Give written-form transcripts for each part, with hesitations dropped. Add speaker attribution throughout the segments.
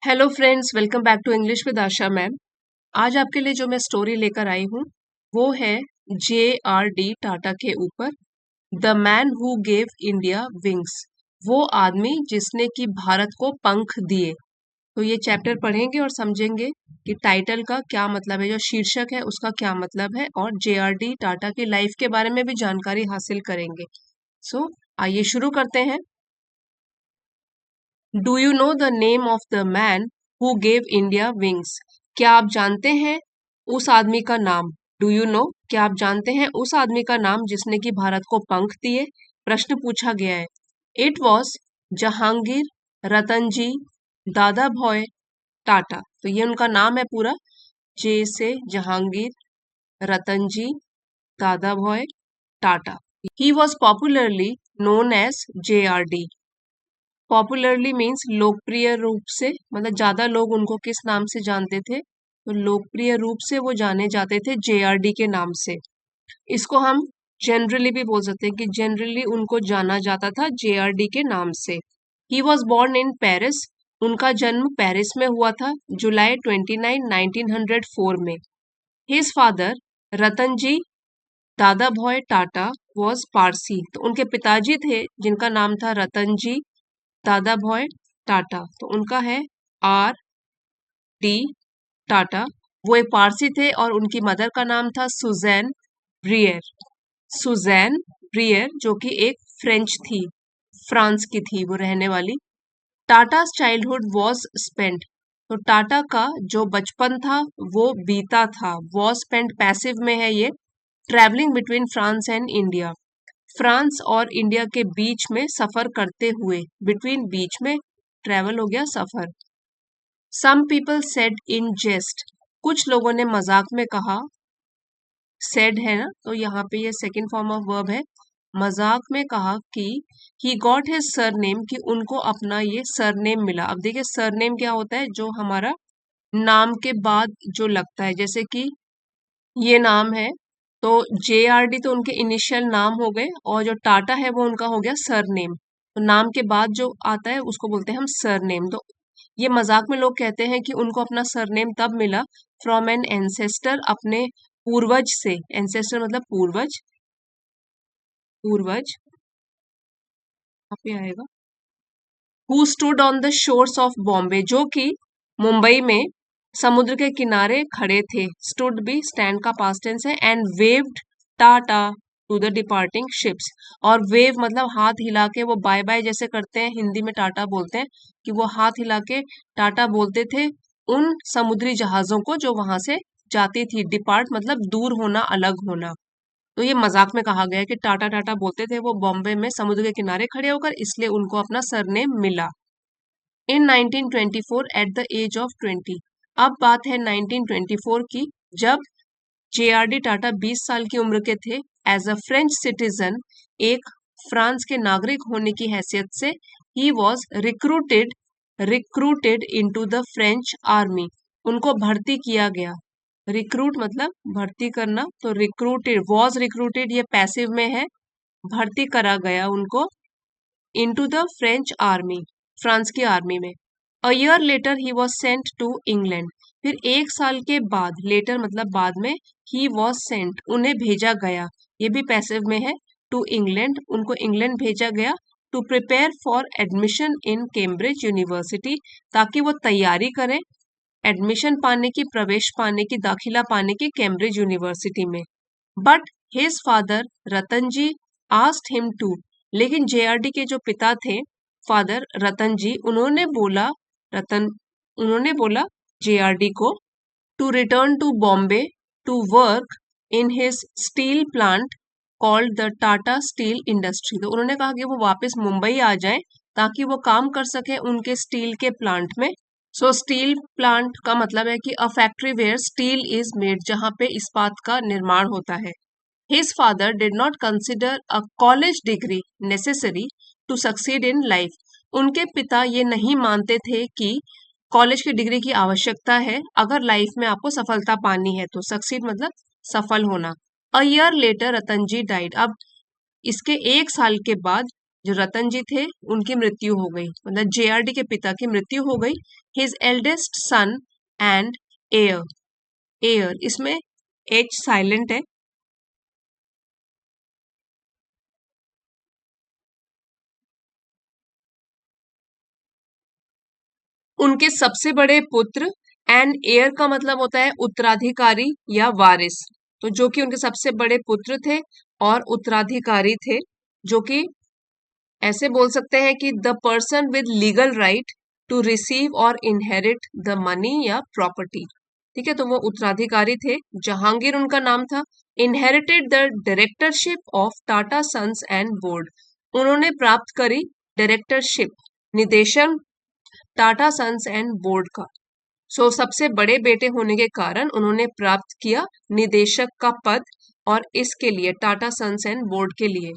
Speaker 1: Hello friends, welcome back to English with Asha ma'am. आज आपके लिए जो मैं स्टोरी लेकर आई हूँ वो है जे.आर.डी. टाटा के ऊपर, the man who gave India wings. वो आदमी जिसने कि भारत को पंख दिए। तो ये चैप्टर पढ़ेंगे और समझेंगे कि टाइटल का क्या मतलब है, जो शीर्षक है उसका क्या मतलब है, और जे.आर.डी. टाटा की लाइफ के बारे में भी जानकारी हासिल करेंगे। सो आइए शुरू करते हैं। Do you know the name of the man who gave India wings? क्या आप जानते हैं उस आदमी का नाम? डू यू नो, क्या आप जानते हैं उस आदमी का नाम जिसने कि भारत को पंख दिए? प्रश्न पूछा गया है। It was Jahangir Ratanji Dadabhoy Tata. तो ये उनका नाम है पूरा, जे से Jehangir Ratanji Dadabhoy Tata. He was popularly known as JRD. Popularly means लोकप्रिय रूप से, मतलब ज्यादा लोग उनको किस नाम से जानते थे, तो लोकप्रिय रूप से वो जाने जाते थे जे.आर.डी. के नाम से। इसको हम जनरली भी बोल सकते हैं कि जनरली उनको जाना जाता था जे.आर.डी. के नाम से। He was born in Paris. उनका जन्म पेरिस में हुआ था जुलाई 29, 1904 में। His father Ratanji Dadabhoy Tata was Parsi. तो उनके पिताजी थे जिनका नाम था रतनजी दादा भॉय टाटा, तो उनका है आर डी टाटा। वो एक पारसी थे और उनकी मदर का नाम था सुजैन ब्रियर। सुजैन ब्रियर जो कि एक फ्रेंच थी, फ्रांस की थी वो रहने वाली। Tata childhood was spent. तो टाटा का जो बचपन था वो बीता था। वॉज स्पेंट पैसिव में है ये। Travelling between France and India. France और इंडिया के बीच में सफर करते हुए, बिटवीन बीच में ट्रेवल हो गया सफर। Some people said in जेस्ट। कुछ लोगों ने मजाक में कहा। सेड है ना, तो यहाँ पे ये सेकंड फॉर्म ऑफ वर्ब है। मजाक में कहा कि ही गॉट हिज सरनेम, कि उनको अपना ये सरनेम मिला। अब देखिए सरनेम क्या होता है, जो हमारा नाम के बाद जो लगता है, जैसे कि ये नाम है तो जे.आर.डी. तो उनके इनिशियल नाम हो गए, और जो टाटा है वो उनका हो गया सरनेम। तो नाम के बाद जो आता है उसको बोलते हैं हम सरनेम। तो ये मजाक में लोग कहते हैं कि उनको अपना सरनेम तब मिला फ्रॉम एन एंसेस्टर, अपने पूर्वज से। एंसेस्टर मतलब पूर्वज, पूर्वज यहाँ पे आएगा। Who stood on the shores of Bombay, जो कि मुंबई में समुद्र के किनारे खड़े थे। स्टूड भी स्टैंड का पास्ट टेंस है। And waved tata to the departing ships. और वेव मतलब हाथ हिला के, वो बाय बाय जैसे करते हैं, हिंदी में टाटा बोलते हैं, कि वो हाथ हिला के टाटा बोलते थे उन समुद्री जहाजों को जो वहां से जाती थी। डिपार्ट मतलब दूर होना, अलग होना। तो ये मजाक में कहा गया है कि टाटा टाटा बोलते थे वो बॉम्बे में समुद्र के किनारे खड़े होकर, इसलिए उनको अपना सरनेम मिला। इन 1924 एट द एज ऑफ 20। अब बात है 1924 की, जब जे.आर.डी. टाटा 20 साल की उम्र के थे। एज अ फ्रेंच सिटीजन, एक फ्रांस के नागरिक होने की हैसियत से, he was recruited recruited into the French army. उनको भर्ती किया गया। रिक्रूट मतलब भर्ती करना, तो रिक्रूटेड, वॉज रिक्रूटेड ये पैसिव में है, भर्ती करा गया उनको into the French army, France की आर्मी में। A year later he was sent to England. फिर एक साल के बाद, लेटर मतलब बाद में, ही वॉज सेंट उन्हें भेजा गया, ये भी पैसिव में है, टू इंग्लैंड उनको इंग्लैंड भेजा गया, to prepare for admission in Cambridge university, ताकि वो तैयारी करें एडमिशन पाने की, प्रवेश पाने की, दाखिला पाने की कैम्ब्रिज यूनिवर्सिटी में। But his father Ratan ji asked him to. लेकिन जे.आर.डी. के जो पिता थे, फादर रतन जी, रतन उन्होंने बोला जे.आर.डी. को to return to Bombay to work in his steel plant called the Tata steel industry. तो उन्होंने कहा कि वो वापस मुंबई आ जाएं ताकि वो काम कर सके उनके स्टील के प्लांट में। सो स्टील प्लांट का मतलब है कि a factory where steel is made, जहां पे इस्पात का निर्माण होता है। His father did not consider a college degree necessary to succeed in life. उनके पिता ये नहीं मानते थे कि कॉलेज की डिग्री की आवश्यकता है अगर लाइफ में आपको सफलता पानी है तो। सक्सीड मतलब सफल होना। A year later Ratan ji died. अब इसके एक साल के बाद जो रतन जी थे उनकी मृत्यु हो गई, मतलब जेआरडी के पिता की मृत्यु हो गई। His eldest son and air, air इसमें एच साइलेंट है। उनके सबसे बड़े पुत्र, एंड एयर का मतलब होता है उत्तराधिकारी या वारिस, तो जो कि उनके सबसे बड़े पुत्र थे और उत्तराधिकारी थे, जो कि ऐसे बोल सकते हैं कि the person with legal right to receive और इनहेरिट द मनी या प्रॉपर्टी। ठीक है, तो वो उत्तराधिकारी थे। जहांगीर उनका नाम था। Inherited the directorship of Tata sons and board, उन्होंने प्राप्त करी डायरेक्टरशिप, निदेशन टाटा सन्स एंड बोर्ड का। सबसे बड़े बेटे होने के कारण उन्होंने प्राप्त किया निदेशक का पद, और इसके लिए टाटा सन्स एंड बोर्ड के लिए।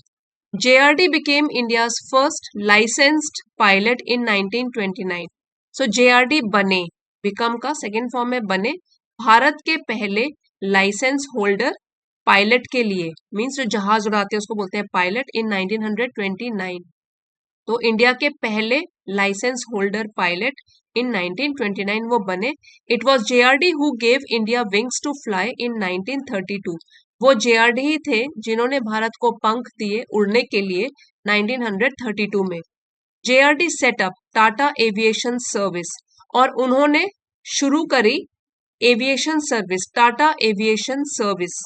Speaker 1: JRD became India's first licensed pilot in 1929. So JRD बने, become का सेकेंड फॉर्म में बने, भारत के पहले लाइसेंस होल्डर पायलट के लिए, मीन्स जो जहाज उड़ाते हैं उसको बोलते हैं पायलट, इन 1929। तो इंडिया के पहले लाइसेंस होल्डर पायलट इन 1929 वो बने। It was JRD who gave India wings to fly in 1932। वो JRD ही थे जिन्होंने भारत को पंख दिए उड़ने के लिए 1932 में। JRD setup Tata aviation service, और उन्होंने शुरू करी aviation service, Tata aviation service.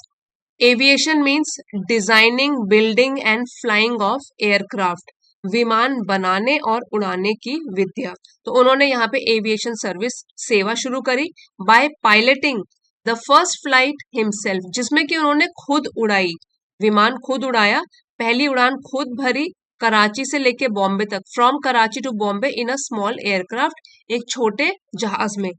Speaker 1: Aviation means designing, building and flying of aircraft, विमान बनाने और उड़ाने की विद्या। तो उन्होंने यहाँ पे एविएशन सर्विस सेवा शुरू करी by piloting the first flight himself, जिसमें कि उन्होंने खुद उड़ाई, विमान खुद उड़ाया, पहली उड़ान खुद भरी कराची से लेके बॉम्बे तक, from Karachi to Bombay in a small aircraft, एक छोटे जहाज में।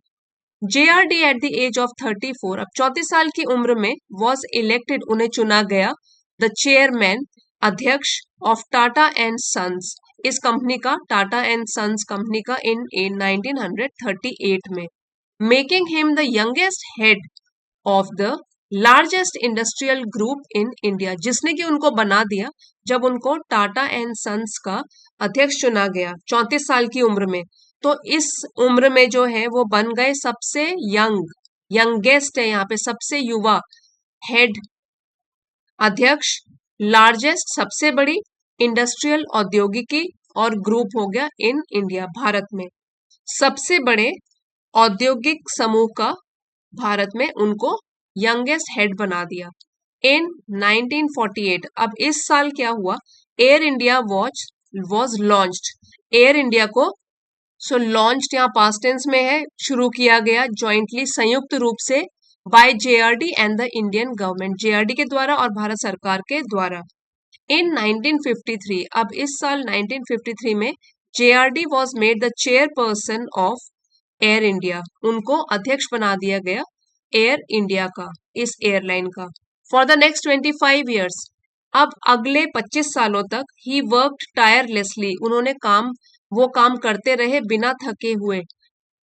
Speaker 1: JRD at the age of 34, अब 34 साल की उम्र में, वॉज इलेक्टेड, उन्हें चुना गया, द चेयरमैन, अध्यक्ष ऑफ टाटा एंड सन्स, इस कंपनी का, टाटा एंड सन्स कंपनी का, इन 1938 में, making him the youngest head of the largest industrial group in India, जिसने कि उनको बना दिया जब उनको टाटा एंड सन्स का अध्यक्ष चुना गया 34 साल की उम्र में। तो इस उम्र में जो है वो बन गए सबसे यंगेस्ट है यहाँ पे, सबसे युवा हेड, अध्यक्ष, लार्जेस्ट सबसे बड़ी, इंडस्ट्रियल औद्योगिकी, और ग्रुप हो गया इन इंडिया, भारत में सबसे बड़े औद्योगिक समूह का भारत में उनको यंगेस्ट हेड बना दिया इन 1948। अब इस साल क्या हुआ, Air India was launched, Air India को लॉन्च्ड यहाँ पास्ट टेंस में है, शुरू किया गया जॉइंटली, संयुक्त रूप से, by JRD and the Indian government, JRD के द्वारा और भारत सरकार के द्वारा, इन 1953। अब इस साल 1953 में JRD was made the chairperson of air India, उनको अध्यक्ष बना दिया गया एयर इंडिया का, इस एयरलाइन का, फॉर द नेक्स्ट 25 ईयर्स। अब अगले 25 सालों तक ही वर्कड टायरलेसली, उन्होंने वो काम करते रहे बिना थके हुए,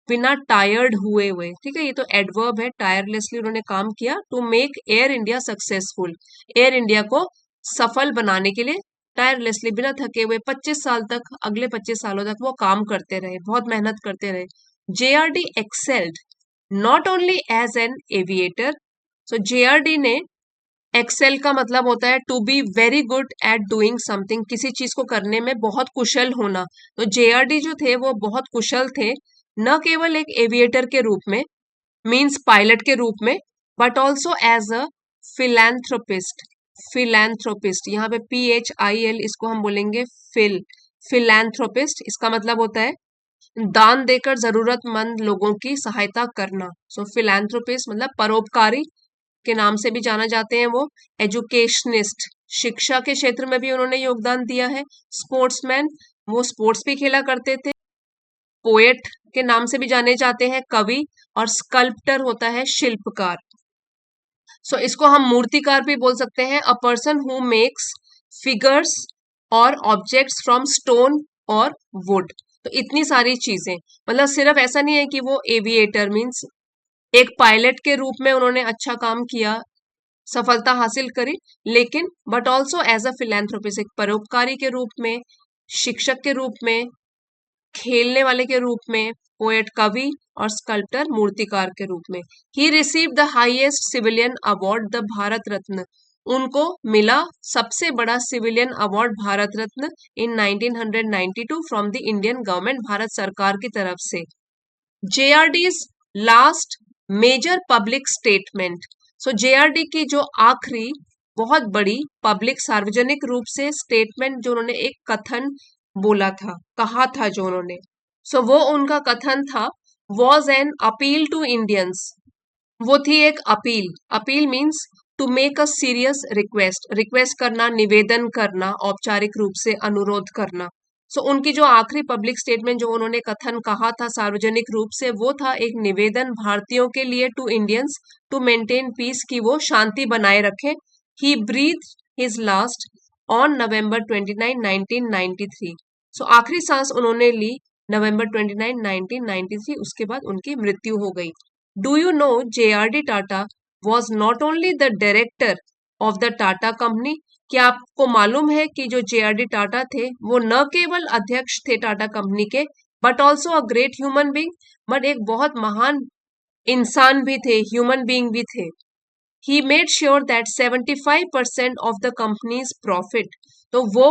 Speaker 1: बिना टायर्ड हुए। ठीक है, ये तो एडवर्ब है, टायरलेसली उन्होंने काम किया, to make Air India successful, Air India को सफल बनाने के लिए टायरलेसली, बिना थके हुए 25 साल तक, अगले 25 सालों तक वो काम करते रहे, बहुत मेहनत करते रहे। JRD excelled not only as an aviator, so JRD ने, एक्सेल का मतलब होता है to be very good at doing something, किसी चीज को करने में बहुत कुशल होना। तो JRD जो थे वो बहुत कुशल थे, न केवल एक एविएटर के रूप में, मींस पायलट के रूप में, but also as a philanthropist, philanthropist, यहाँ पे PHIL इसको हम बोलेंगे फिलैंथ्रोपिस्ट, इसका मतलब होता है दान देकर जरूरतमंद लोगों की सहायता करना। फिलैंथ्रोपिस्ट मतलब परोपकारी के नाम से भी जाना जाते हैं वो। एजुकेशनिस्ट, शिक्षा के क्षेत्र में भी उन्होंने योगदान दिया है। स्पोर्ट्समैन, वो स्पोर्ट्स भी खेला करते थे। पोएट के नाम से भी जाने जाते हैं, कवि। और स्कल्प्टर होता है शिल्पकार। इसको हम मूर्तिकार भी बोल सकते हैं, a person who makes figures और ऑब्जेक्ट्स फ्रॉम स्टोन और वुड। तो इतनी सारी चीजें, मतलब सिर्फ ऐसा नहीं है कि वो एविएटर मीन्स एक पायलट के रूप में उन्होंने अच्छा काम किया, सफलता हासिल करी, लेकिन but also as a philanthropist, एक परोपकारी के रूप में, शिक्षक के रूप में, खेलने वाले के रूप में, पोएट कवि और स्कल्प्टर मूर्तिकार के रूप में। He receive the highest civilian award the Bharat Ratna. उनको मिला सबसे बड़ा civilian award Bharat Ratna in 1992 from the Indian government, Bharat सरकार की तरफ से। JRD's last major public statement. So JRD की जो आखिरी बहुत बड़ी पब्लिक सार्वजनिक रूप से स्टेटमेंट जो उन्होंने एक कथन बोला था, कहा था जो उन्होंने, सो वो उनका कथन था was an appeal to Indians. वो थी एक appeal. Appeal means to make a serious request, request करना, निवेदन करना, औपचारिक रूप से अनुरोध करना। सो उनकी जो आखिरी पब्लिक स्टेटमेंट जो उन्होंने कथन कहा था सार्वजनिक रूप से, वो था एक निवेदन भारतीयों के लिए to Indians to maintain peace, की वो शांति बनाए रखें। He breath his last on November 29, 1993। So आखिरी सांस उन्होंने ली नवंबर 29, 1993। उसके बाद उनकी मृत्यु हो गई। Do you know JRD Tata was not only the director of the Tata company. क्या आपको मालूम है कि जो JRD टाटा थे वो न केवल अध्यक्ष थे टाटा कंपनी के, but also a great human being, but एक बहुत महान इंसान भी थे, ह्यूमन बींग भी थे। He made sure that 75% of the companies profit. तो वो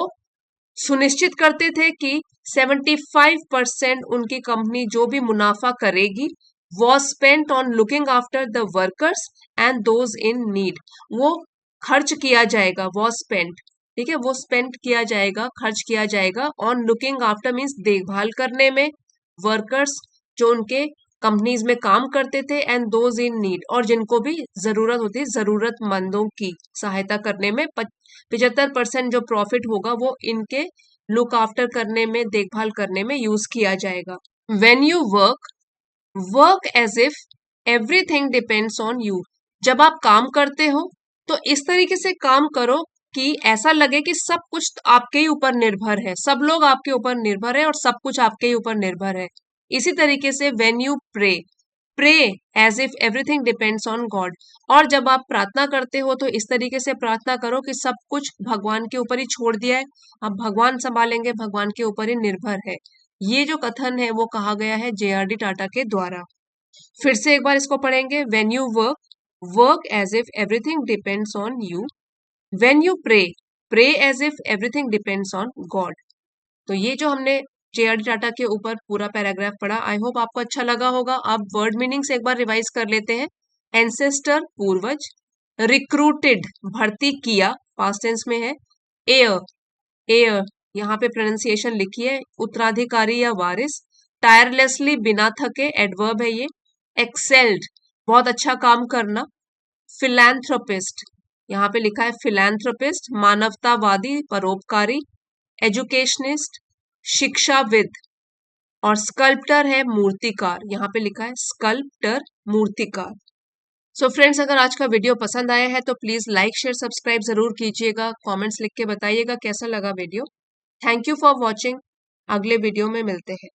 Speaker 1: सुनिश्चित करते थे कि 75% उनकी कंपनी जो भी मुनाफा करेगी was spent on looking after the workers and those in need. वो खर्च किया जाएगा, वॉज स्पेंट, ठीक है, वो स्पेंड किया जाएगा, खर्च किया जाएगा ऑन लुकिंग आफ्टर मीन्स देखभाल करने में, वर्कर्स जो उनके कंपनीज में काम करते थे, एंड दोज इन नीड, और जिनको भी जरूरत होती है, जरूरतमंदों की सहायता करने में। 75% जो प्रॉफिट होगा वो इनके लुक आफ्टर करने में, देखभाल करने में यूज किया जाएगा। When you work as if everything depends on you. जब आप काम करते हो तो इस तरीके से काम करो कि ऐसा लगे कि सब कुछ आपके ही ऊपर निर्भर है, सब लोग आपके ऊपर निर्भर है और सब कुछ आपके ही ऊपर निर्भर है। इसी तरीके से when you pray, pray as if everything depends on God. और जब आप प्रार्थना करते हो तो इस तरीके से प्रार्थना करो कि सब कुछ भगवान के ऊपर ही छोड़ दिया है, अब भगवान संभालेंगे, भगवान के ऊपर ही निर्भर है। ये जो कथन है वो कहा गया है JRD टाटा के द्वारा। फिर से एक बार इसको पढ़ेंगे। When you work as if everything depends on you. When you pray as if everything depends on God. तो ये जो हमने JRD टाटा के ऊपर पूरा पैराग्राफ पढ़ा, आई होप आपको अच्छा लगा होगा। अब वर्ड मीनिंग्स एक बार रिवाइज कर लेते हैं। एंसेस्टर पूर्वज, रिक्रूटेड भर्ती किया, पास्ट टेंस में है। एयर यहाँ पे प्रोनाउंसिएशन लिखी है, उत्तराधिकारी या वारिस। टायरलेसली बिना थके, एडवर्ब है ये। एक्सेल्ड बहुत अच्छा काम करना। फिलैंथ्रोपिस्ट यहाँ पे लिखा है फिलैंथ्रोपिस्ट, मानवतावादी, परोपकारी। एजुकेशनिस्ट शिक्षाविद, और स्कल्प्टर है मूर्तिकार, यहाँ पे लिखा है स्कल्प्टर मूर्तिकार। सो फ्रेंड्स, अगर आज का वीडियो पसंद आया है तो प्लीज लाइक शेयर सब्सक्राइब जरूर कीजिएगा, कमेंट्स लिख के बताइएगा कैसा लगा video. Thank you for watching. अगले वीडियो में मिलते हैं।